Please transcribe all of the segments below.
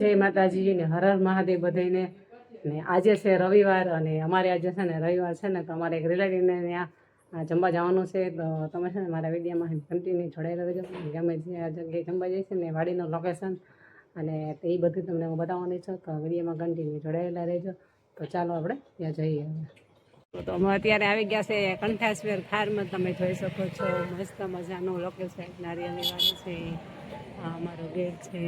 જય માતાજી ને હર હર મહાદેવ બધાને ને આજે છે રવિવાર અને અમારે આજે છે ને રવિવાર છે ને તો અમારે એક રિલેટિવને ત્યાં જમવા જવાનું છે તો તમે છે ને મારા વિડીયોમાં કન્ટિન્યુ જોડાયેલા રહેજો ગમે જે આ જગ્યાએ જમવા જઈશે ને વાડીનું લોકેશન અને એ બધું તમને હું બતાવવાની છું તો વિડીયોમાં કન્ટિન્યુ જોડાયેલા રહેજો તો ચાલો આપણે ત્યાં જઈએ તો અમે અત્યારે આવી ગયા છે કંઠાસવેર ખારમાં તમે જોઈ શકો છો મસ્ત મજાનું લોકેશન નારિયેળી વાળું છે આ અમારો ગેટ છે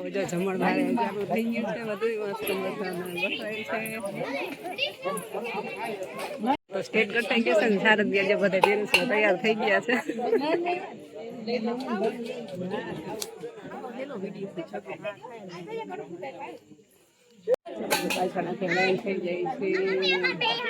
જો જમણ મારે ચાલુ થઈ ગયું છે બધું મસ્ત મજાનું બસાય છે તો સ્ટેટ કરતા કે છે ને સારદ ગયા જે બધા ટેરેસમાં તૈયાર થઈ ગયા છે પાછળ આખી લાઈન થઈ જાય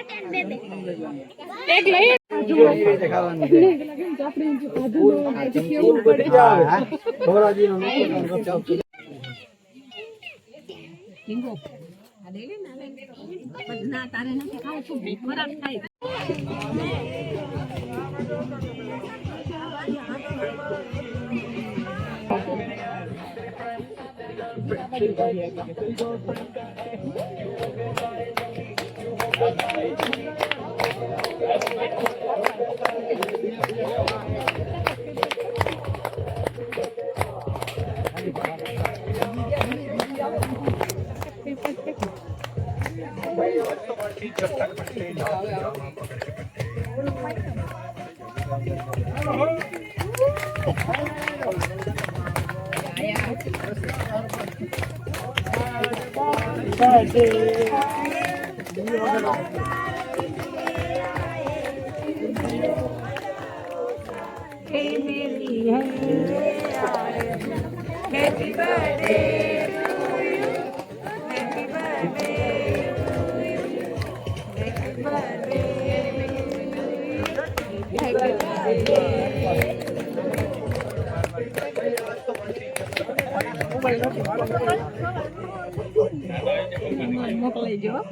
મોકલાઈ જો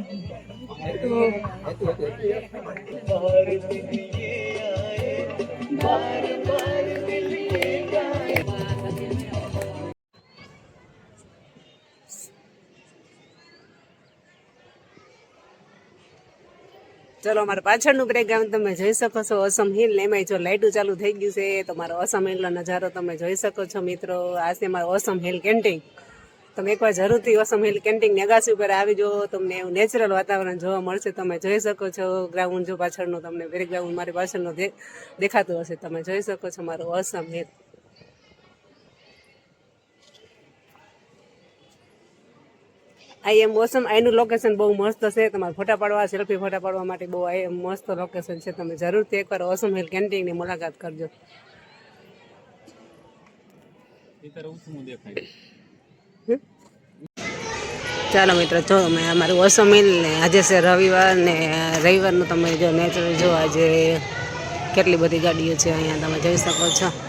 ચલો અમારા પાછળનું બેકગ્રાઉન્ડ તમે જોઈ શકો છો અસમ હિલ એમાં જો લાઇટું ચાલુ થઈ ગયું છે તો મારો અસમ હિલનો નજારો તમે જોઈ શકો છો મિત્રો આ છે મારો અસમ હિલ કેન્ટીન તમે એકવાર જરૂરથી અસમ હિલ કેન્ટીન અગાસી ઉપર આવી જો તમને એવું નેચરલ વાતાવરણ જોવા મળશે તમે જોઈ શકો છો ગ્રાઉન્ડ જો પાછળનું તમને બેકગ્રાઉન્ડ મારી પાછળનું દેખાતું હશે તમે જોઈ શકો છો મારો અસમ હિલ આ એમ મોસમ અહીંનું લોકેશન બહુ મસ્ત છે તમારે ફોટા પાડવા સેલ્ફી ફોટા પાડવા માટે બહુ આ મસ્ત લોકેશન છે તમે જરૂરથી એકવાર ઓસમ હિલ કેન્ટીનની મુલાકાત કરજો ચાલો મિત્રો જો અમે અમારું ઓસમ હિલ ને આજે છે રવિવાર ને રવિવારનું તમે જો નેચરલ જો આજે કેટલી બધી ગાડીઓ છે અહીંયા તમે જોઈ શકો છો